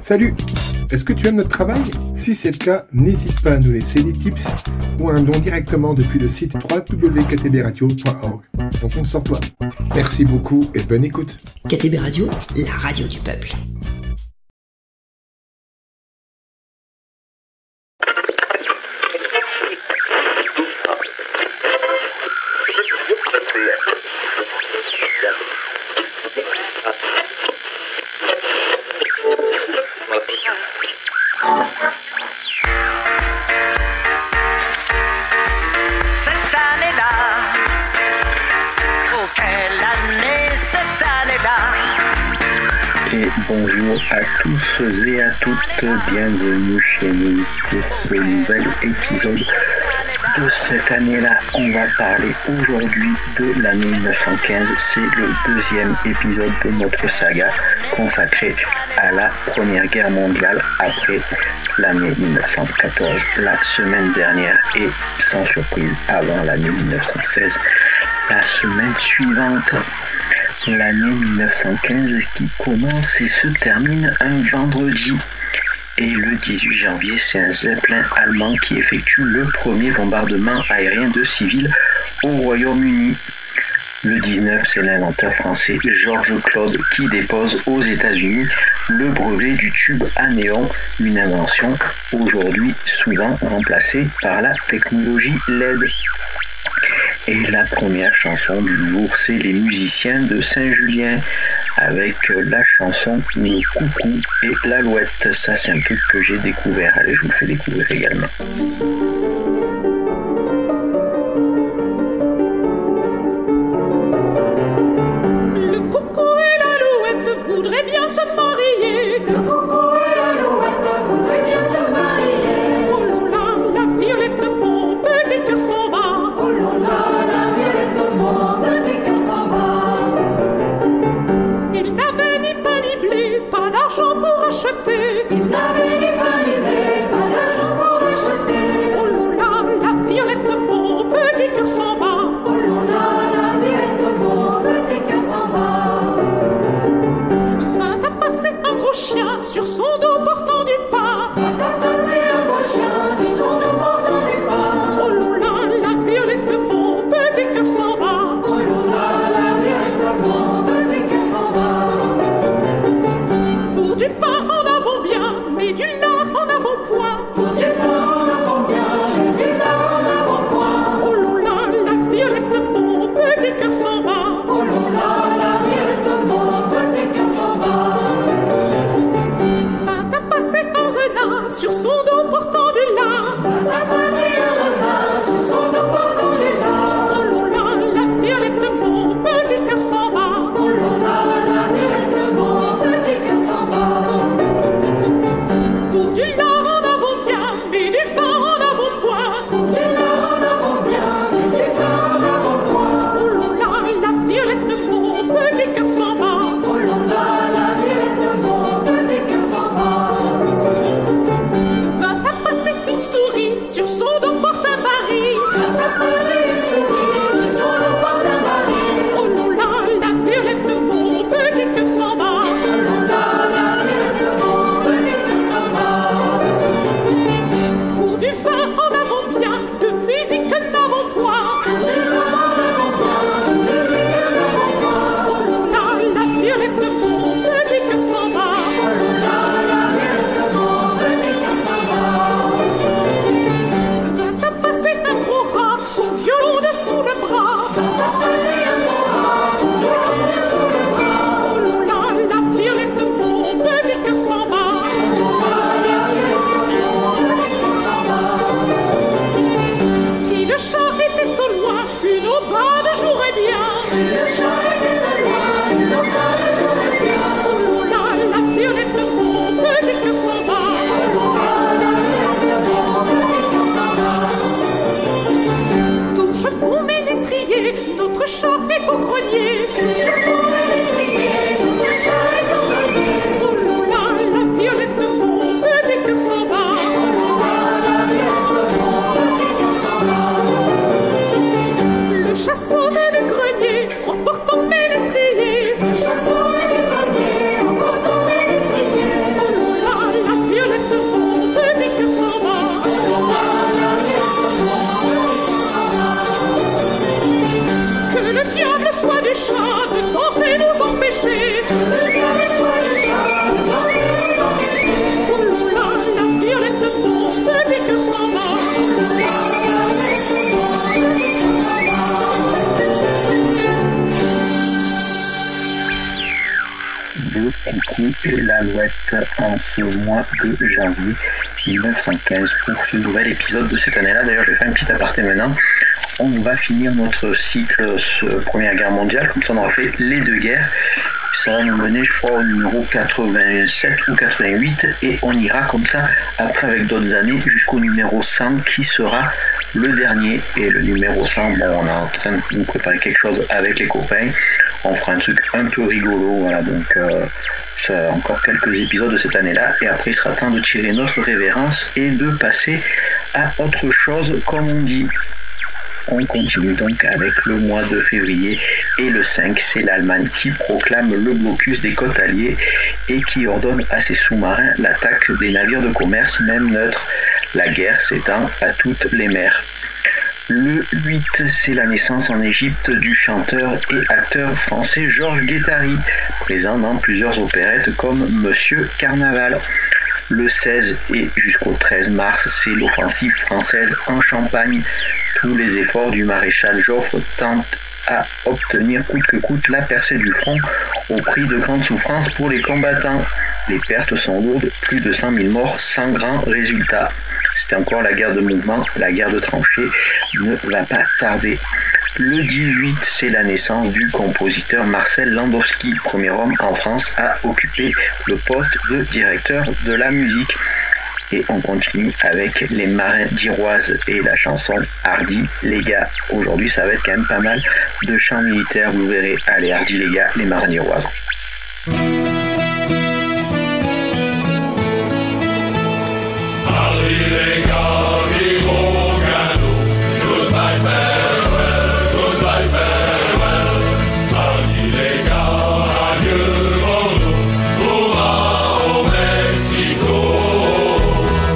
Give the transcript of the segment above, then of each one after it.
Salut! Est-ce que tu aimes notre travail? Si c'est le cas, n'hésite pas à nous laisser des tips ou un don directement depuis le site www.ktbradio.org. On compte sur toi. Merci beaucoup et bonne écoute. KTB Radio, la radio du peuple. Et bonjour à tous et à toutes, bienvenue chez nous pour ce nouvel épisode de cette année-là. On va parler aujourd'hui de l'année 1915, c'est le deuxième épisode de notre saga consacrée à la Première Guerre mondiale après l'année 1914, la semaine dernière et sans surprise avant l'année 1916, la semaine suivante. L'année 1915 qui commence et se termine un vendredi. Et le 18 janvier, c'est un Zeppelin allemand qui effectue le premier bombardement aérien de civils au Royaume-Uni. Le 19, c'est l'inventeur français Georges Claude qui dépose aux États-Unis le brevet du tube à néon, une invention aujourd'hui souvent remplacée par la technologie LED. Et la première chanson du jour, c'est les musiciens de Saint-Julien avec la chanson Le Coucou et l'Alouette. Ça, c'est un truc que j'ai découvert. Allez, je vous le fais découvrir également. Le coucou et l'alouette voudraient bien se marier. Le coucou et l'alouette voudraient bien se marier. Oh là là, la violette de mon petit cœur s'en va. Oh là là, la violette de mon petit cœur s'en va. Il n'avait ni pain ni blé, pas d'argent pour acheter. Il n'avait ni pain ni blé, pas d'argent pour acheter. Oh là là, la violette de mon petit cœur s'en va. Oh là là, la violette de mon petit cœur s'en va. Vint à passer un gros chien sur son dos portant du pain. Vint à passer un gros chien sur son dos portant du pain. Oh là là, la violette de mon petit cœur s'en va. Oh là là, la violette de mon petit cœur s'en va. Pour du pain en avons bien, mais du lard en avons point. Pour du pain en avons bien, mais du lard en avons point. Oh là là, la violette de mon petit cœur s'en va. Oh là là, la violette de mon petit cœur s'en va. Vint à passer un renard sur son dos portant du lard. Vint à passer un renard sur son dos portant du lard. Oh là là, la violette de mon petit cœur s'en va. Oh là là, la violette de mon petit cœur s'en va. Pour du lard en avons bien, mais du vin en avons point. Pour du lard en avons bien, mais du vin en avons point. Oh là là, la violette de mon petit cœur s'en va. Oh là là, la violette de mon petit cœur s'en va. l'Alouette en ce mois de janvier 1915 pour ce nouvel épisode de cette année-là. D'ailleurs, je vais faire un petit aparté maintenant. On va finir notre cycle Première Guerre mondiale, comme ça on aura fait les deux guerres. Ça va nous mener, je crois, au numéro 87 ou 88 et on ira comme ça après avec d'autres années jusqu'au numéro 100 qui sera le dernier. Et le numéro 100, bon, on est en train de nous préparer quelque chose avec les copains. On fera un truc un peu rigolo, voilà, donc ça, encore quelques épisodes de cette année-là et après il sera temps de tirer notre révérence et de passer à autre chose, comme on dit. On continue donc avec le mois de février et le 5, c'est l'Allemagne qui proclame le blocus des côtes alliées et qui ordonne à ses sous-marins l'attaque des navires de commerce, même neutres. La guerre s'étend à toutes les mers. Le 8, c'est la naissance en Égypte du chanteur et acteur français Georges Guettari, présent dans plusieurs opérettes comme Monsieur Carnaval. Le 16 et jusqu'au 13 mars, c'est l'offensive française en Champagne. Tous les efforts du maréchal Joffre tentent à obtenir coûte que coûte la percée du front au prix de grandes souffrances pour les combattants. Les pertes sont lourdes, plus de 100 000 morts sans grand résultat. C'est encore la guerre de mouvement, la guerre de tranchées ne va pas tarder. Le 18, c'est la naissance du compositeur Marcel Landowski, premier homme en France à occuper le poste de directeur de la musique. Et on continue avec les Marins d'Iroise et la chanson Hardy les gars. Aujourd'hui, ça va être quand même pas mal de chants militaires, vous verrez. Allez, Hardy les gars, les Marins d'Iroise. Hardy les gars, hero gado, goodbye farewell, goodbye farewell. Hardy les gars, adieu Bordeaux, hurrah au Mexico.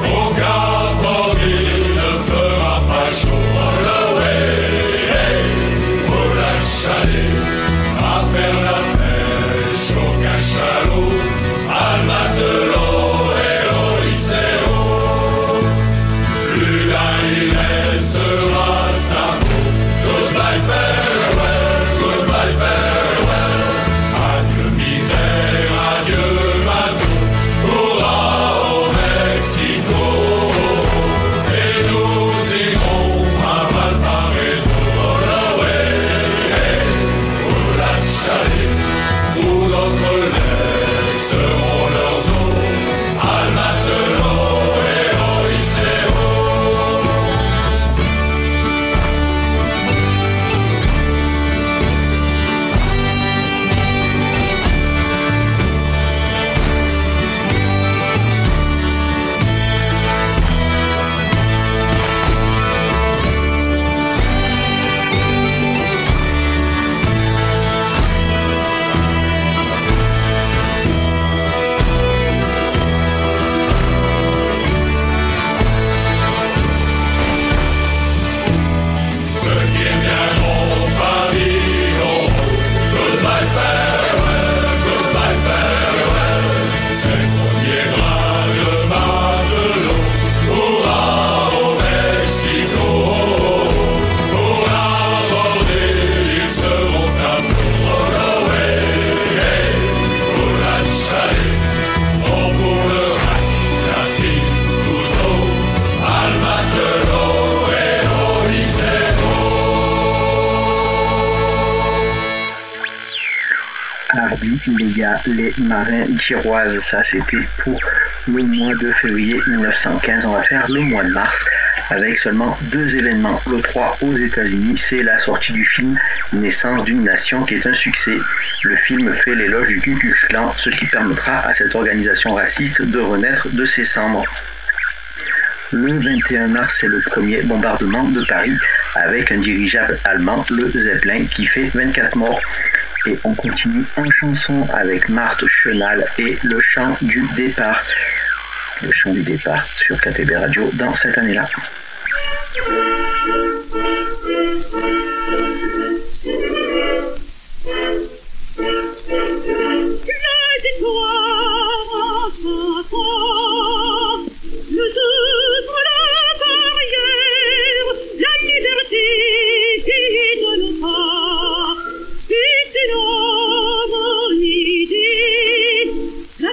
Au Cap Horn ne fera pas chaud, all away, hey, pour la chalet, à faire la pêche au cachalot, al mas de l'eau. Les gars, les Marins d'Iroise, ça c'était pour le mois de février 1915. On va faire le mois de mars avec seulement 2 événements. Le 3 aux États-Unis, c'est la sortie du film Naissance d'une nation qui est un succès. Le film fait l'éloge du Ku Klux Klan, ce qui permettra à cette organisation raciste de renaître de ses cendres. Le 21 mars, c'est le premier bombardement de Paris avec un dirigeable allemand, le Zeppelin, qui fait 24 morts. Et on continue en chanson avec Marthe Chenal et le chant du départ. Le chant du départ sur KTB Radio dans cette année-là. La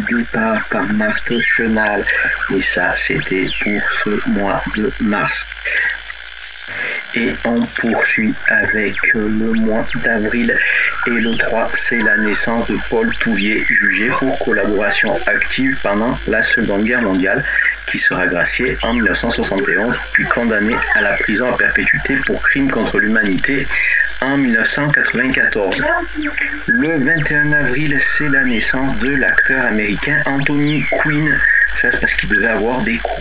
départ par Marthe Chenal. Et ça, c'était pour ce mois de mars. Et on poursuit avec le mois d'avril. Et le 3, c'est la naissance de Paul Touvier, jugé pour collaboration active pendant la Seconde Guerre mondiale, qui sera gracié en 1971, puis condamné à la prison à perpétuité pour crime contre l'humanité en 1994. Le 21 avril, c'est la naissance de l'acteur américain Anthony Quinn. Ça, c'est parce qu'il devait avoir des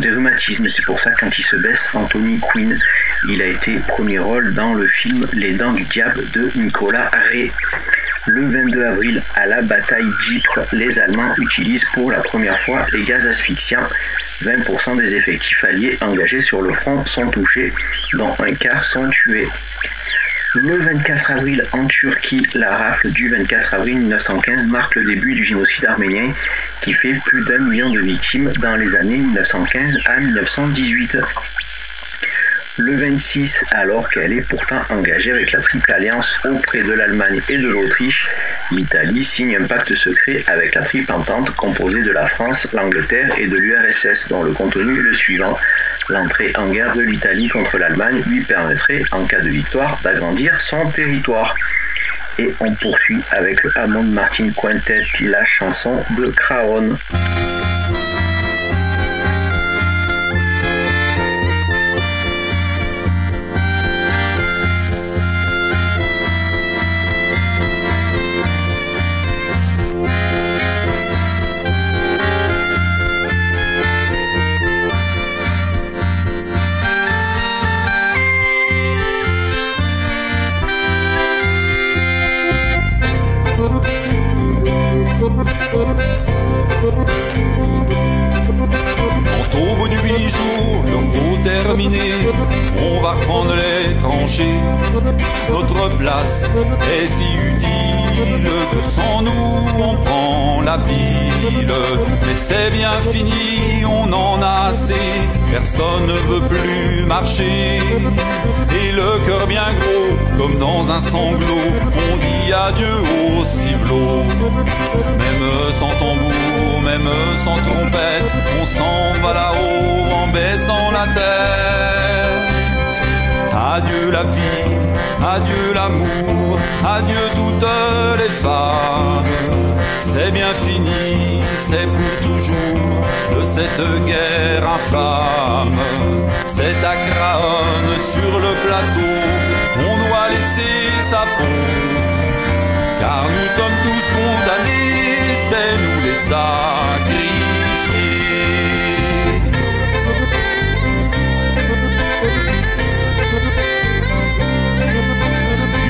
rhumatismes. C'est pour ça que quand il se baisse, Anthony Quinn, il a été premier rôle dans le film Les Dents du Diable de Nicolas Ray. Le 22 avril, à la bataille d'Ypres, les Allemands utilisent pour la première fois les gaz asphyxiants. 20% des effectifs alliés engagés sur le front sont touchés, dont un quart sont tués. Le 24 avril, en Turquie, la rafle du 24 avril 1915 marque le début du génocide arménien qui fait plus d'1 million de victimes dans les années 1915 à 1918. Le 26, alors qu'elle est pourtant engagée avec la Triple Alliance auprès de l'Allemagne et de l'Autriche, l'Italie signe un pacte secret avec la Triple Entente composée de la France, l'Angleterre et de l'URSS, dont le contenu est le suivant. L'entrée en guerre de l'Italie contre l'Allemagne lui permettrait, en cas de victoire, d'agrandir son territoire. Et on poursuit avec le Hammond Martin Quintet, la chanson de Craon. Au bout du 8 jours, le repos terminé, on va reprendre les tranchées. Notre place est si utile que sans nous on prend la pile. Mais c'est bien fini, on en a assez, personne ne veut plus marcher. Et le cœur bien gros, comme dans un sanglot, on dit adieu au civelot. Même sans tambour, même sans trompette, on s'en va là-haut en baissant la tête. Adieu la vie, adieu l'amour, adieu toutes les femmes. C'est bien fini, c'est pour toujours de cette guerre infâme. C'est à Craonne sur le plateau, on doit laisser sa peau. Car nous sommes tous condamnés, c'est nous les sacrifiés.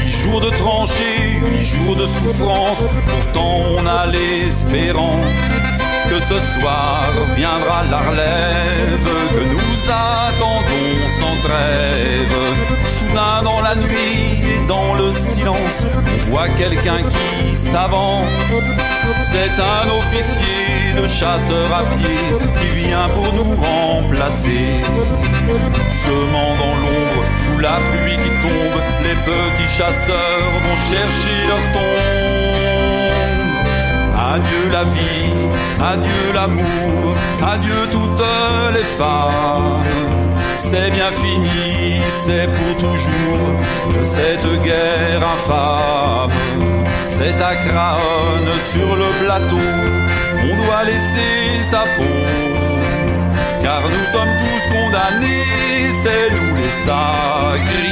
8 jours de tranchées, 8 jours de souffrance, pourtant on a l'espérance que ce soir viendra la relève, que nous attendons sans trêve. Soudain dans la nuit et dans le silence, on voit quelqu'un qui s'avance. C'est un officier de chasseurs à pied qui vient pour nous remplacer. Semant dans l'ombre, sous la pluie qui tombe, les petits chasseurs vont chercher leur tombe. Adieu la vie, adieu l'amour, adieu toutes les femmes. C'est bien fini, c'est pour toujours de cette guerre infâme. C'est à Craonne sur le plateau, on doit laisser sa peau. Car nous sommes tous condamnés, c'est nous les sacrifiés.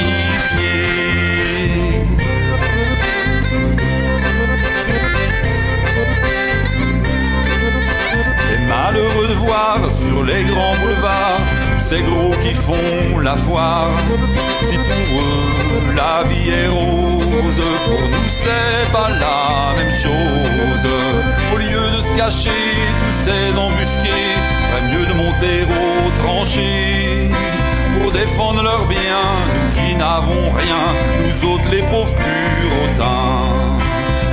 C'est malheureux de voir sur les grands boulevards ces gros qui font la foire. Si pour eux la vie est rose, pour nous c'est pas la même chose. Au lieu de se cacher tous ces embusqués, ferait mieux de monter aux tranchées pour défendre leurs biens, nous qui n'avons rien, nous autres les pauvres puritains.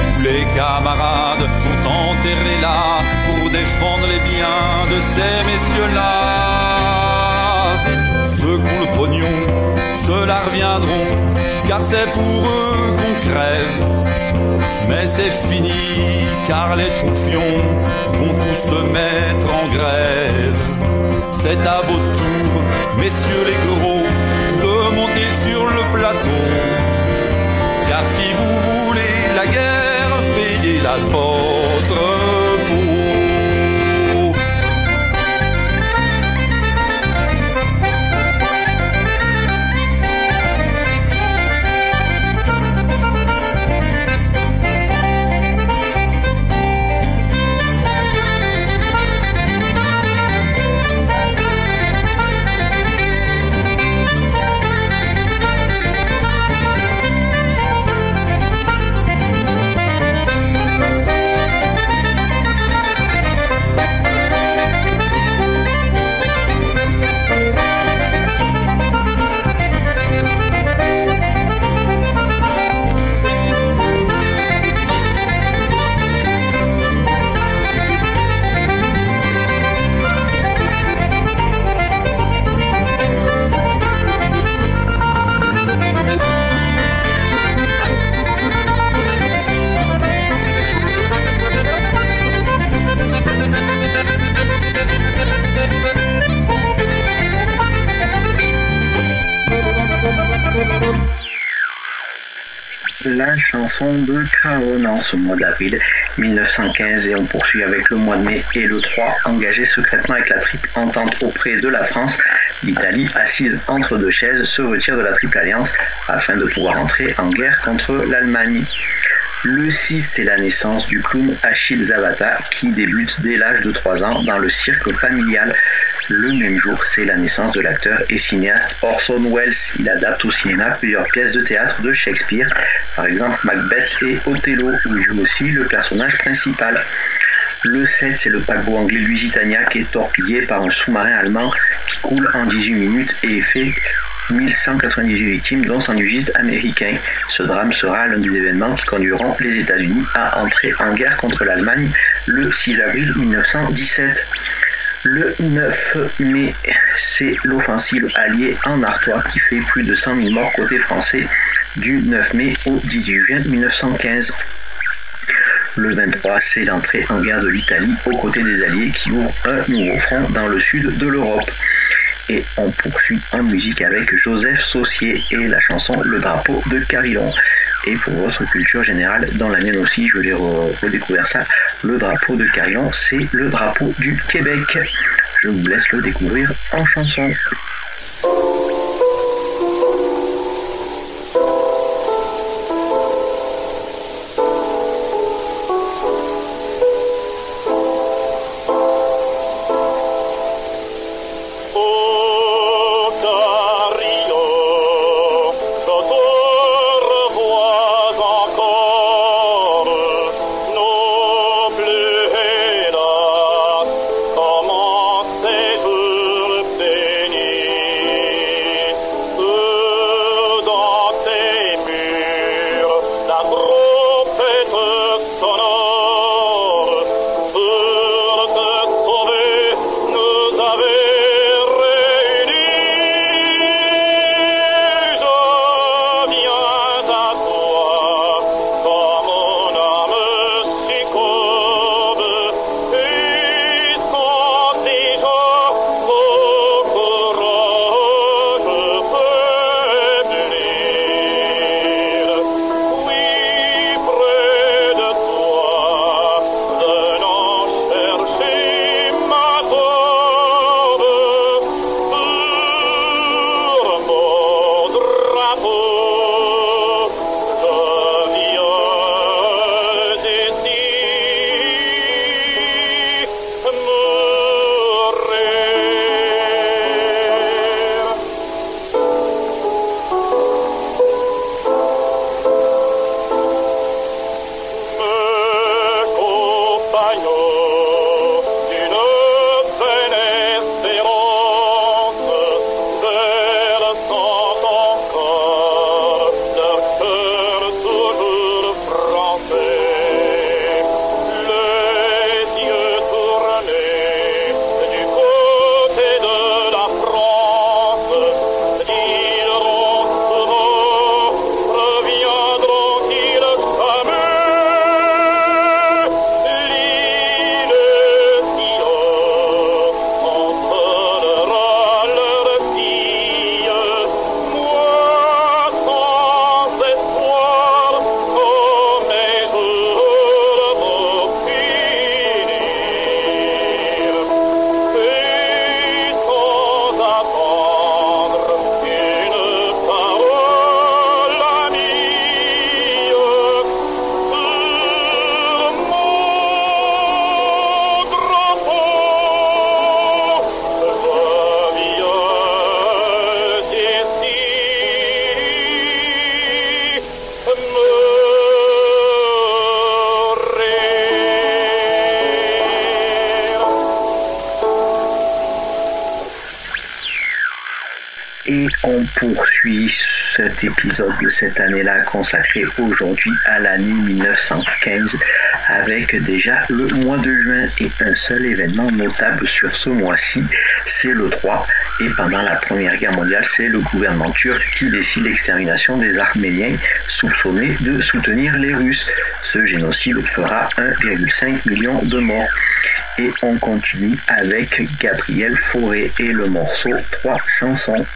Tous les camarades sont enterrés là pour défendre les biens de ces messieurs-là. Ceux qui ont le pognon, ceux-là reviendront, car c'est pour eux qu'on crève. Mais c'est fini, car les troufions vont tous se mettre en grève. C'est à votre tour, messieurs les gros, de monter sur le plateau. Car si vous voulez la guerre, payez-la de votre peau. La chanson de Craon en ce mois d'avril 1915 et on poursuit avec le mois de mai et le 3, engagé secrètement avec la triple entente auprès de la France. L'Italie, assise entre deux chaises, se retire de la triple alliance afin de pouvoir entrer en guerre contre l'Allemagne. Le 6, c'est la naissance du clown Achille Zavata qui débute dès l'âge de 3 ans dans le cirque familial. Le même jour, c'est la naissance de l'acteur et cinéaste Orson Welles. Il adapte au cinéma plusieurs pièces de théâtre de Shakespeare, par exemple Macbeth et Othello, où il joue aussi le personnage principal. Le 7, c'est le paquebot anglais Lusitania qui est torpillé par un sous-marin allemand qui coule en 18 minutes et fait 1198 victimes, dont 118 américains. Ce drame sera l'un des événements qui conduiront les États-Unis à entrer en guerre contre l'Allemagne le 6 avril 1917. Le 9 mai, c'est l'offensive alliée en Artois qui fait plus de 100 000 morts côté français du 9 mai au 18 juin 1915. Le 23, c'est l'entrée en guerre de l'Italie aux côtés des Alliés qui ouvre un nouveau front dans le sud de l'Europe. Et on poursuit en musique avec Joseph Saussier et la chanson Le drapeau de Carillon. Et pour votre culture générale, dans la mienne aussi, je l'ai redécouvert ça. Le drapeau de Carillon, c'est le drapeau du Québec. Je vous laisse le découvrir en chanson. Comment c'est pour bénir Et on poursuit cet épisode de cette année-là consacré aujourd'hui à l'année 1915 avec déjà le mois de juin et un seul événement notable sur ce mois-ci, c'est le 3. Et pendant la Première Guerre mondiale, c'est le gouvernement turc qui décide l'extermination des Arméniens soupçonnés de soutenir les Russes. Ce génocide fera 1,5 million de morts. Et on continue avec Gabriel Fauré et le morceau 3 chansons.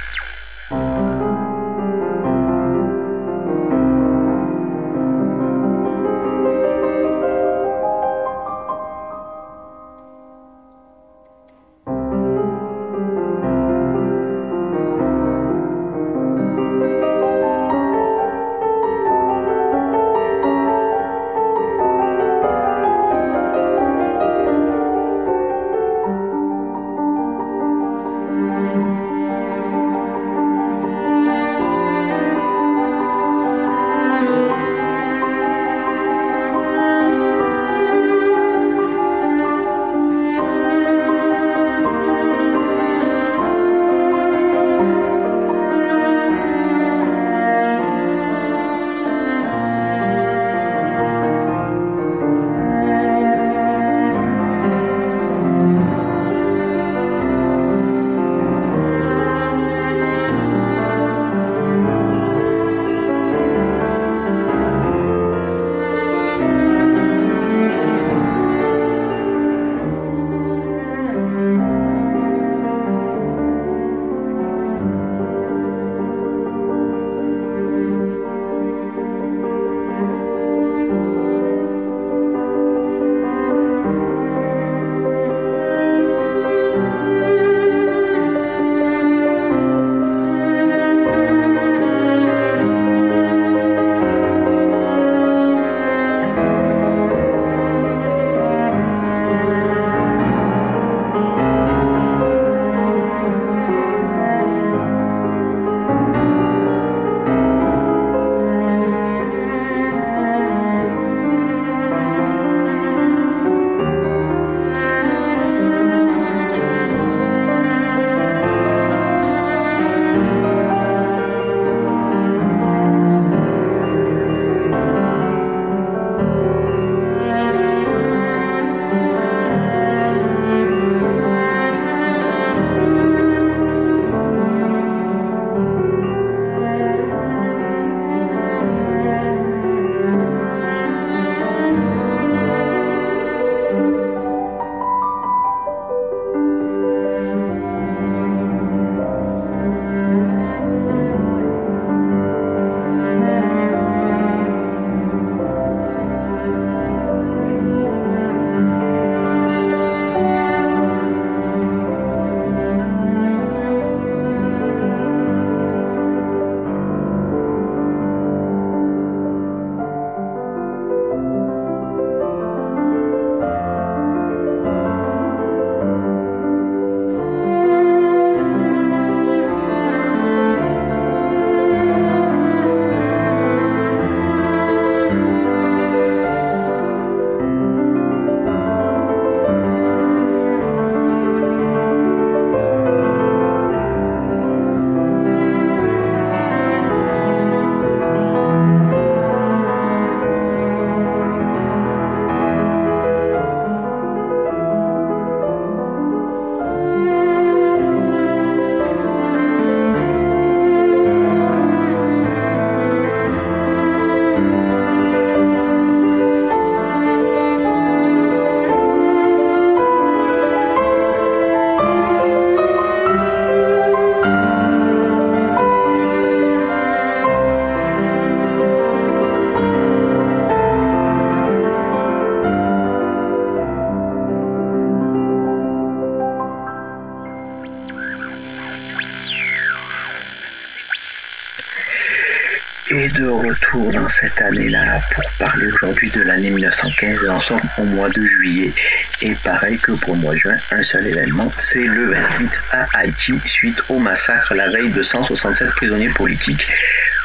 Et de retour dans cette année-là pour parler aujourd'hui de l'année 1915, nous sommes au mois de juillet. Et pareil que pour le mois de juin, un seul événement, c'est le 28 à Haïti, suite au massacre la veille de 167 prisonniers politiques.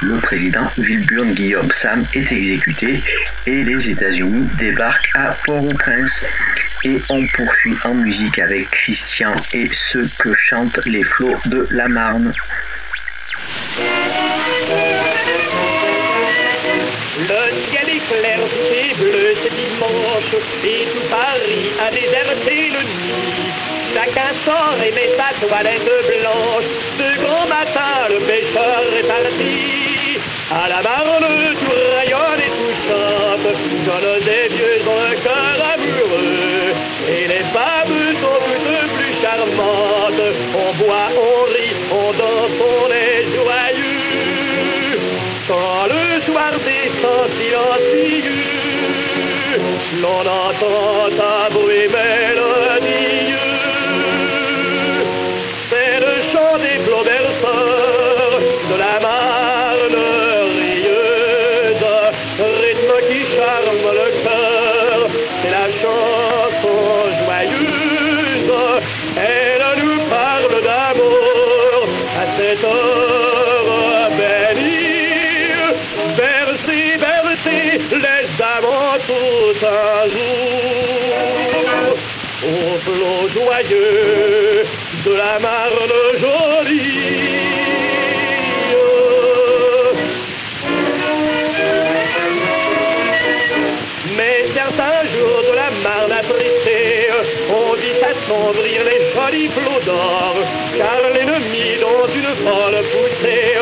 Le président Wilbur Guillaume Sam est exécuté et les États-Unis débarquent à Port-au-Prince. Et on poursuit en musique avec Christian et ce que chantent les flots de la Marne. aucun sort et met sa toilette blanche. De grand matin, le pêcheur est parti. À la marne, tout rayonne et tout chante. Jeunes et vieux ont le cœur amoureux. Et les femmes sont toutes plus charmantes. On boit, on rit, on danse, on est joyeux. Quand le soir descend silencieux, l'on entend un bruit mélodieux. C'est le chant des flots berceurs de la Marne rieuse, rythme qui charme le cœur. C'est la chanson joyeuse, elle nous parle d'amour à cette heure bénie. Bercez, bercez les amants tous un jour, au flot joyeux de la Marne jolie. Mais certains jours de la Marne attristés ont vit assombrir les jolis flots d'or, car l'ennemi dans une folle poussée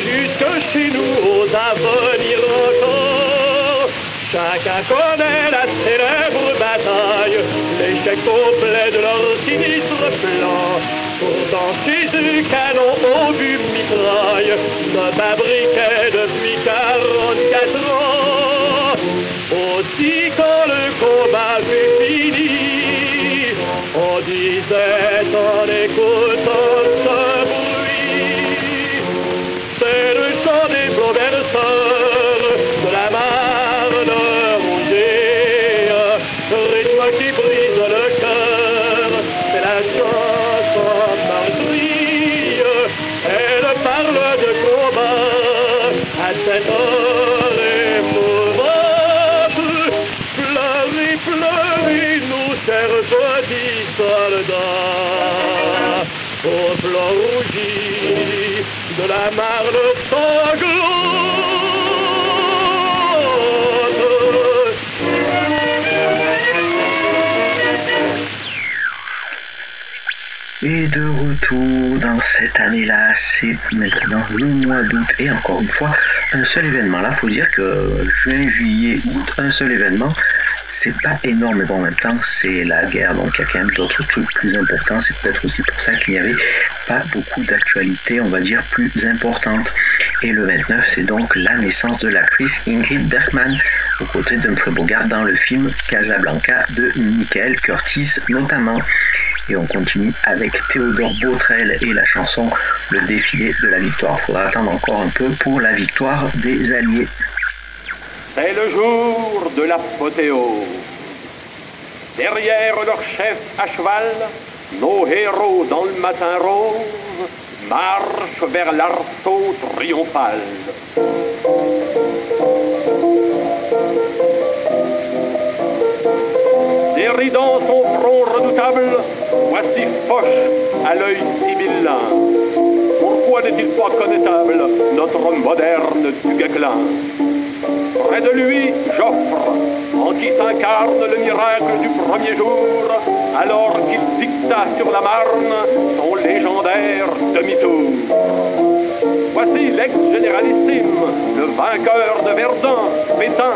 jusque chez nous osa venir encore. Chacun connaît la célèbre bataille, l'échec complet de leur sinistre plan. Pourtant chez eux, canon, obus, mitraille se fabriquaient depuis 44 ans. Aussi quand le combat fut fini, on disait en écoutant ce bruit, c'est le chant des flots berceurs de la Marne rongée, rythme qui brise le cœur, c'est la chanson Marjorie, elle parle de combat à cette heure émouvante. Pleurez, pleurez, nous chers petits soldats, au flanc rougi de la Marne sanglante. Et de retour dans cette année-là, c'est maintenant le mois d'août et encore une fois, un seul événement. Là, il faut dire que juin, juillet, août, un seul événement, c'est pas énorme, mais bon, en même temps, c'est la guerre, donc il y a quand même d'autres trucs plus importants. C'est peut-être aussi pour ça qu'il n'y avait pas beaucoup d'actualités, on va dire, plus importantes. Et le 29, c'est donc la naissance de l'actrice Ingrid Bergman, aux côtés d'Humphrey Bogart dans le film Casablanca de Michael Curtiz notamment. Et on continue avec Théodore Botrel et la chanson Le défilé de la victoire. Il faudra attendre encore un peu pour la victoire des Alliés. C'est le jour de l'apothéose. Derrière leur chef à cheval, nos héros dans le matin rose marchent vers l'arceau triomphal. Déridant son front redoutable, voici Foch à l'œil sibyllin. Pourquoi n'est-il pas connétable, notre homme moderne du Guesclin? Près de lui, Joffre, en qui s'incarne le miracle du premier jour, alors qu'il dicta sur la Marne son légendaire demi-tour. Voici l'ex-généralissime, le vainqueur de Verdun, Pétain,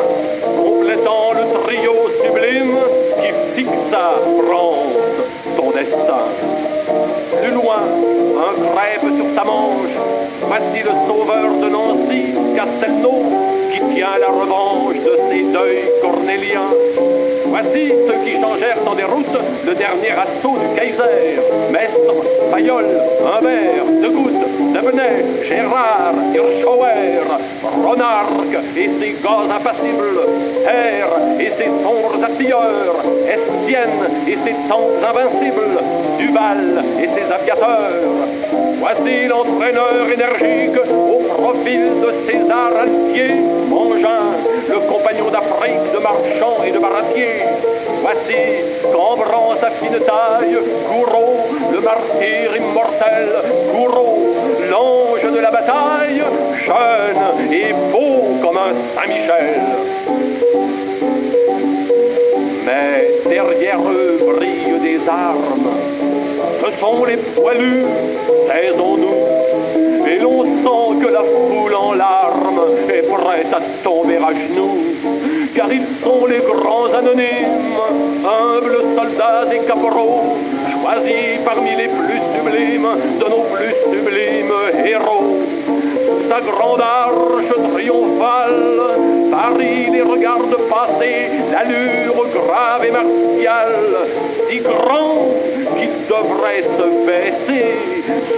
complétant le trio sublime qui fixa France son destin. Plus loin, un crêpe sur sa manche, voici le sauveur de Nancy, Castelnau, qui tient la revanche de ses deuils cornéliens. Voici ceux qui changèrent en déroute le dernier assaut du Kaiser. Mestre, Fayolle, Humbert, De Gutt, Debenay, Gérard, Hirschauer, Ronarc'h et ses gaz impassibles, Terre et ses sombres artilleurs, Estienne et ses tanks invincibles, Duval et ses aviateurs. Voici l'entraîneur énergique au profil de César Altier, Mangin, le compagnon d'Afrique de Marchand et de Baratier. Voici, cambrant sa fine taille, Gouraud, le martyr immortel, Gouraud, l'ange de la bataille, jeune et beau comme un Saint-Michel. Mais derrière eux brillent des armes ce sont les poilus, taisons-nous. Et l'on sent que la foule en larmes est prête à tomber à genoux. Car ils sont les grands anonymes, humbles soldats et caporaux, choisis parmi les plus sublimes de nos plus sublimes héros. Sous sa grande arche triomphale, Paris les regarde passer, l'allure grave et martiale, si grand qu'il devrait se baisser.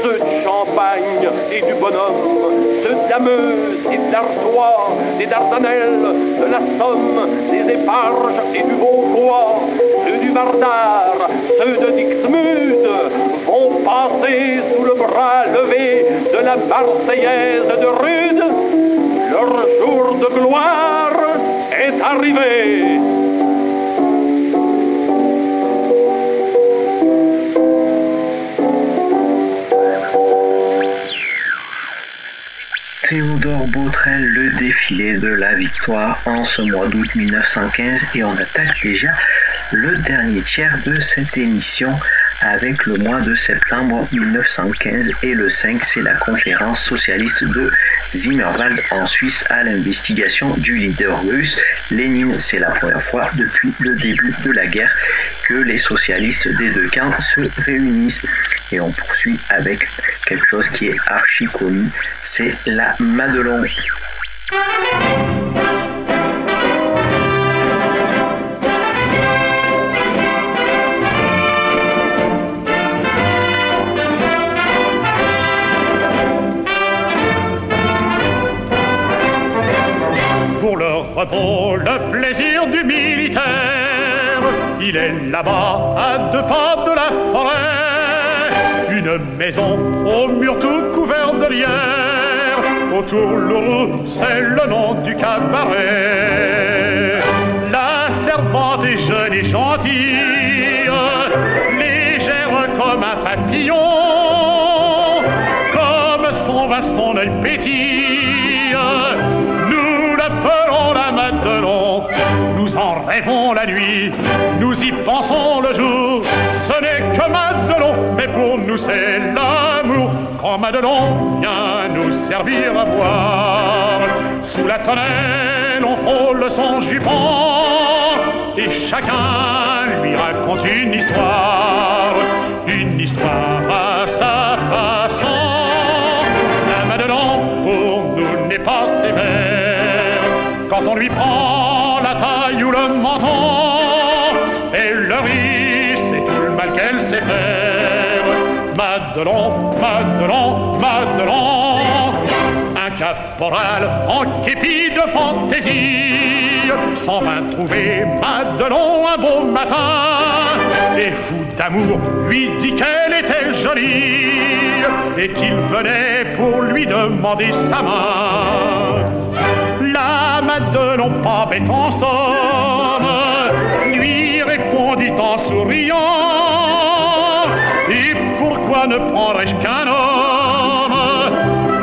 Ceux de Champagne et du Bonhomme, ceux de la Meuse et de l'Artois, des Dardanelles, de la Somme, des Éparges et du Vauquois, ceux du Vardar, ceux de Dixmude, vont passer sous le bras levé de la Marseillaise de Rude. Leur jour de gloire est arrivé. Théodore Botrel, le défilé de la victoire en ce mois d'août 1915, et on attaque déjà le dernier tiers de cette émission avec le mois de septembre 1915, et le 5 c'est la conférence socialiste de Zimmerwald en Suisse à l'investigation du leader russe Lénine. C'est la première fois depuis le début de la guerre que les socialistes des deux camps se réunissent. Et on poursuit avec quelque chose qui est archi connu, c'est la Madelon. Pour le repos, le plaisir du militaire, il est là-bas à 2 pas de la forêt. Une maison au mur tout couvert de lierre, autour l'Ourou, c'est le nom du cabaret. La servante est jeune et gentille, légère comme un papillon, comme son vin, son œil pétille. Nous l'appelons la Madelon, nous en rêvons la nuit, nous y pensons le jour. Ce n'est que Madelon, mais pour nous c'est l'amour. Quand Madelon vient nous servir à boire, sous la tonnelle on frôle son jupon, et chacun lui raconte une histoire à sa façon. La Madelon pour nous n'est pas sévère, quand on lui prend la taille ou le menton, et le riz, c'est tout le mal qu'elle sait faire. Madelon, Madelon, Madelon, un caporal en képi de fantaisie s'en vint trouver Madelon un beau matin, et fou d'amour lui dit qu'elle était jolie et qu'il venait pour lui demander sa main. La Madelon, pas bête en somme, lui répondit en souriant: et pourquoi ne prendrais-je qu'un homme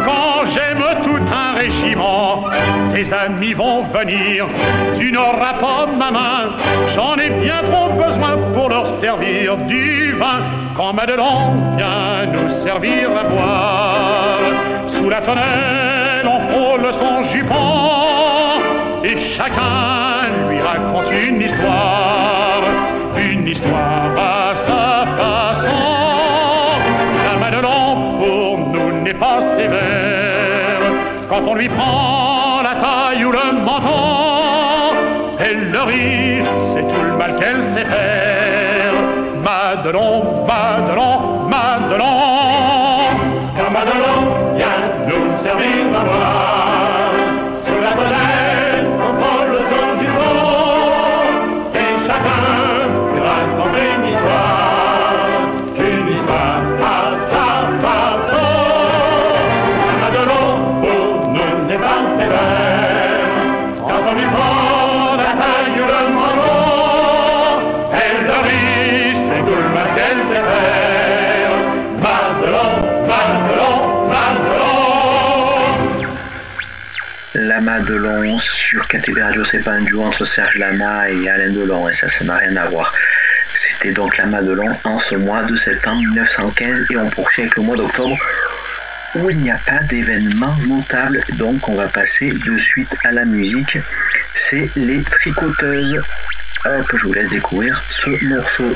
quand j'aime tout un régiment? Tes amis vont venir, tu n'auras pas ma main, j'en ai bien trop besoin pour leur servir du vin. Quand Madelon vient nous servir à boire, sous la tonnelle on frôle son jupon, et chacun lui raconte une histoire à sa façon. La Madelon pour nous n'est pas sévère, quand on lui prend la taille ou le menton, elle le rit, c'est tout le mal qu'elle sait faire. Madelon, Madelon, Madelon, quand Madelon vient nous servir à boire, sous la tonnelle on frôle son jupon, et chacun lui raconte une histoire à sa façon. La Madelon pour nous n'est pas sévère, quand on lui prend la taille ou le menton, elle le rit, c'est tout le mal qu'elle sait faire. Madelon, Madelon, Madelon. La Madelon sur KTB Radio, c'est pas un duo entre Serge Lama et Alain Delon, et ça n'a rien à voir. C'était donc la Madelon en ce mois de septembre 1915 et on poursuit avec le mois d'octobre où il n'y a pas d'événement notable. Donc on va passer de suite à la musique. C'est les Tricoteuses. Hop, je vous laisse découvrir ce morceau.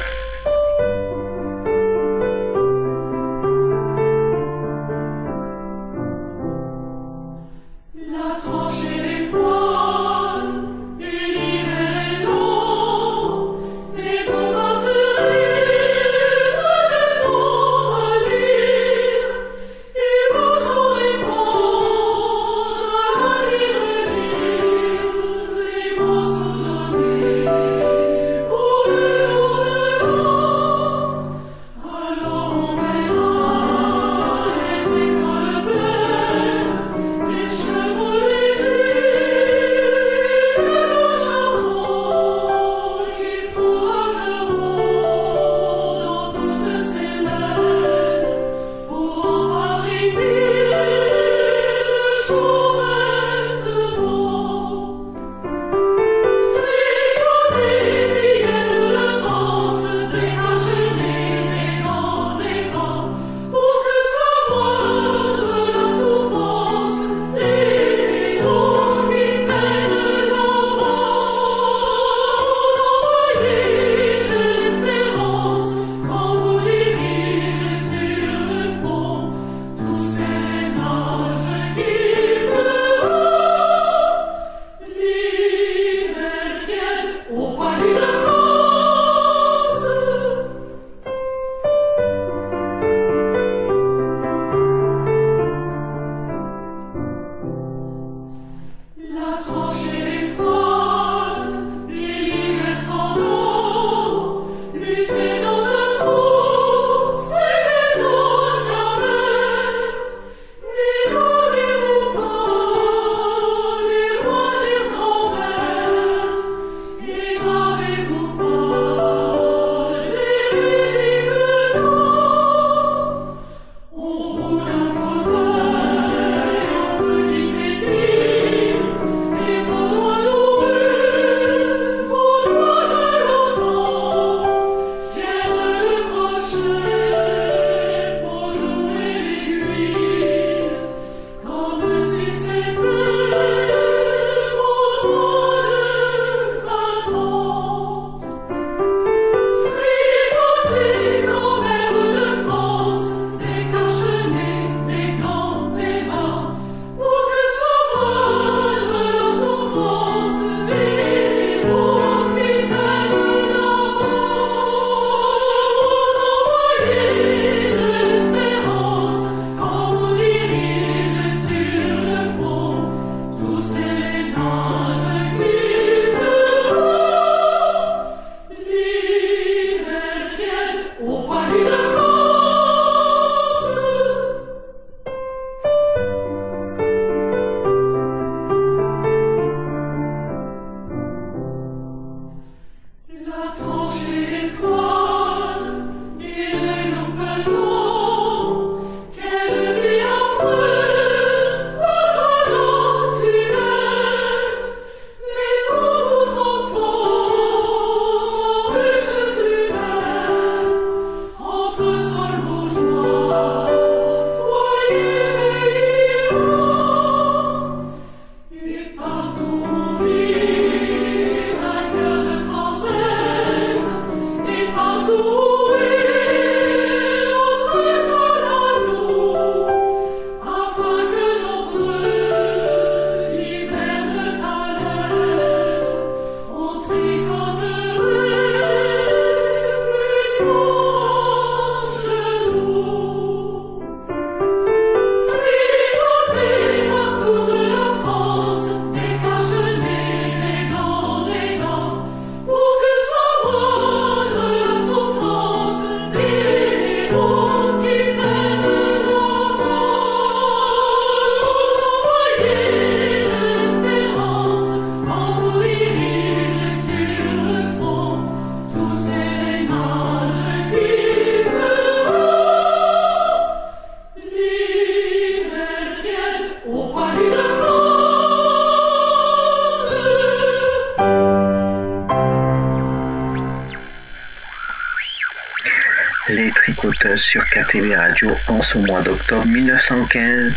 Les Tricoteuses sur KTB Radio en ce mois d'octobre 1915.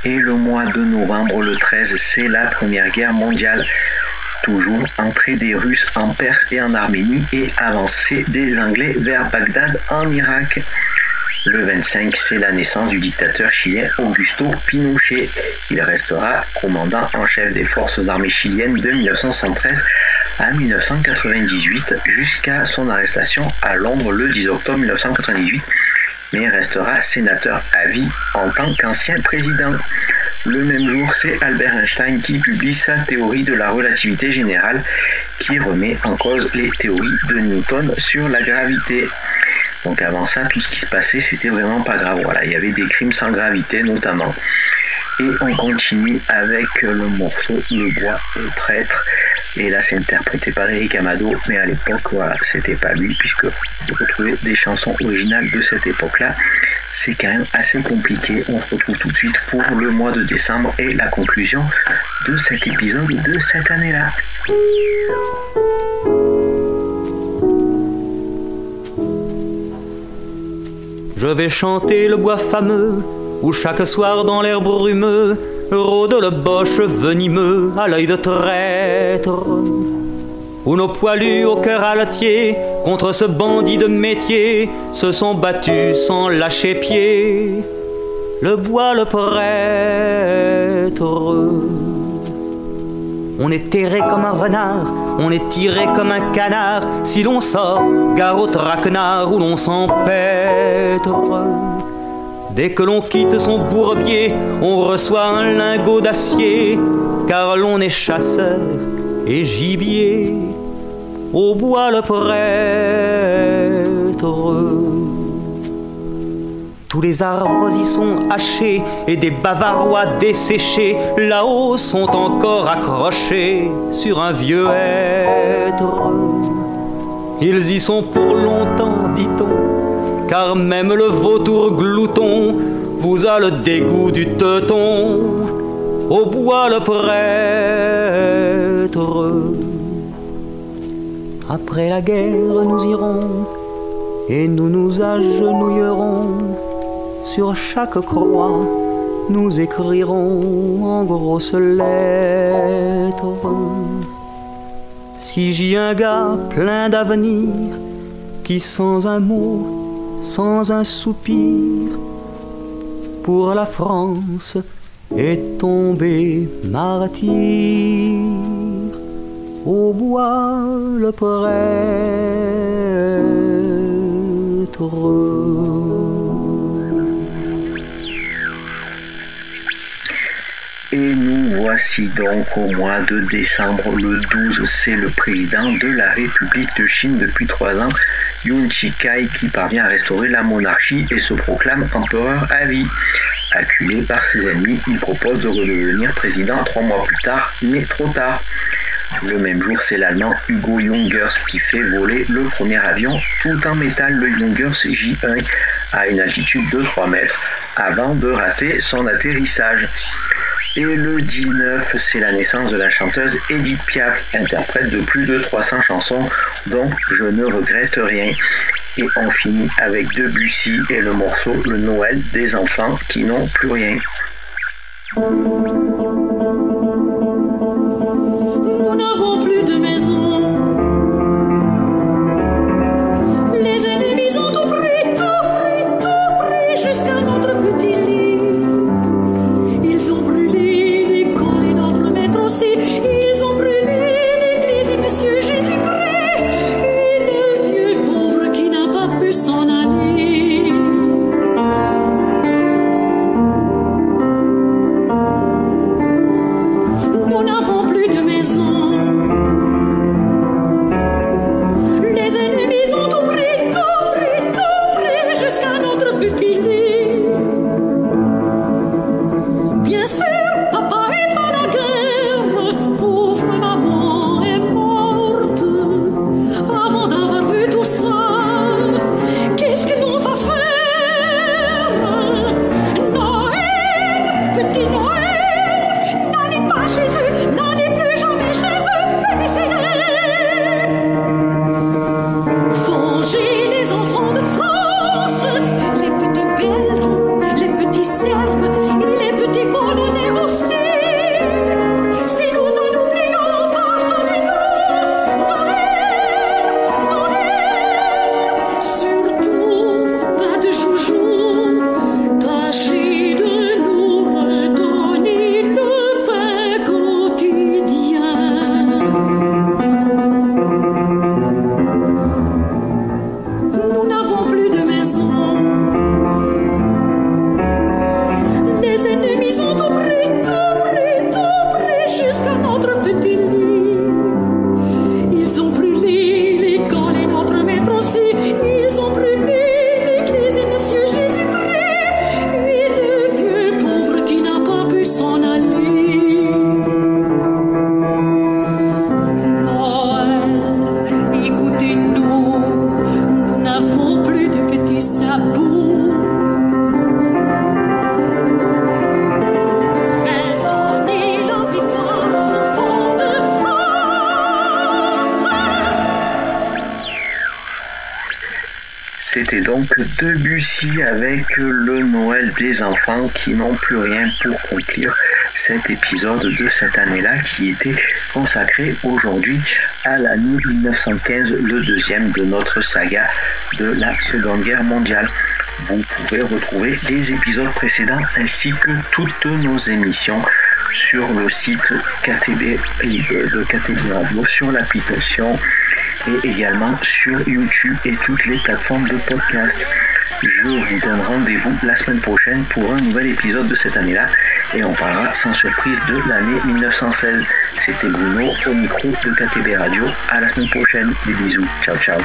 Et le mois de novembre, le 13, c'est la Première Guerre mondiale. Toujours entrée des Russes en Perse et en Arménie et avancée des Anglais vers Bagdad en Irak. Le 25, c'est la naissance du dictateur chilien Augusto Pinochet. Il restera commandant en chef des forces armées chiliennes de 1973 à 1998 jusqu'à son arrestation à Londres le 10 octobre 1998, mais restera sénateur à vie en tant qu'ancien président. Le même jour, c'est Albert Einstein qui publie sa théorie de la relativité générale qui remet en cause les théories de Newton sur la gravité. Donc avant ça, tout ce qui se passait, c'était vraiment pas grave. Voilà, il y avait des crimes sans gravité notamment. Et on continue avec le morceau Le Bois est prêtre. Et là, c'est interprété par Eric Amado, mais à l'époque, voilà, c'était pas lui, puisque vous retrouvez des chansons originales de cette époque-là. C'est quand même assez compliqué. On se retrouve tout de suite pour le mois de décembre et la conclusion de cet épisode de cette année-là. Je vais chanter le bois fameux, où chaque soir dans l'air brumeux rôde le boche venimeux à l'œil de traître, où nos poilus au cœur altier contre ce bandit de métier se sont battus sans lâcher pied. Le bois le prêtre. On est terré comme un renard, on est tiré comme un canard. Si l'on sort, gare au traquenard où l'on s'empêtre. Dès que l'on quitte son bourbier, on reçoit un lingot d'acier, car l'on est chasseur et gibier. Au bois le prêtre. Tous les arbres y sont hachés et des bavarois desséchés là-haut sont encore accrochés sur un vieux hêtre. Ils y sont pour longtemps, dit-on, car même le vautour glouton vous a le dégoût du teuton. Au bois le prêtre. Après la guerre nous irons et nous nous agenouillerons. Sur chaque croix, nous écrirons en grosses lettres. Si j'y ai un gars plein d'avenir, qui sans un mot, sans un soupir, pour la France est tombé martyr, au bois le prêtre. Et nous voici donc au mois de décembre, le 12, c'est le président de la République de Chine depuis 3 ans, Yoon Chi-kai, qui parvient à restaurer la monarchie et se proclame empereur à vie. Acculé par ses ennemis, il propose de redevenir président 3 mois plus tard, mais trop tard. Le même jour, c'est l'Allemand Hugo Jungers qui fait voler le premier avion tout en métal, le Jungers J1, à une altitude de 3 mètres, avant de rater son atterrissage. Et le 19, c'est la naissance de la chanteuse Edith Piaf, interprète de plus de 300 chansons, dont Je ne regrette rien. Et on finit avec Debussy et le morceau Le Noël des enfants qui n'ont plus rien. Nous n'avons plus de maison. Les ennemis ont tout pris, jusqu'à notre petit lit. Ils ont brûlé l'école et notre maître aussi. Ils ont brûlé l'église et Monsieur Jésus-Christ. Et le vieux pauvre qui n'a pas pu s'en aller. C'était donc Debussy avec le Noël des enfants qui n'ont plus rien pour conclure cet épisode de cette année-là qui était consacré aujourd'hui à l'année 1915, le deuxième de notre saga de la Seconde Guerre mondiale. Vous pouvez retrouver les épisodes précédents ainsi que toutes nos émissions sur le site KTB de KTB Radio, sur l'application et également sur YouTube et toutes les plateformes de podcast. Je vous donne rendez-vous la semaine prochaine pour un nouvel épisode de cette année-là et on parlera sans surprise de l'année 1916. C'était Bruno au micro de KTB Radio. À la semaine prochaine. Des bisous. Ciao, ciao.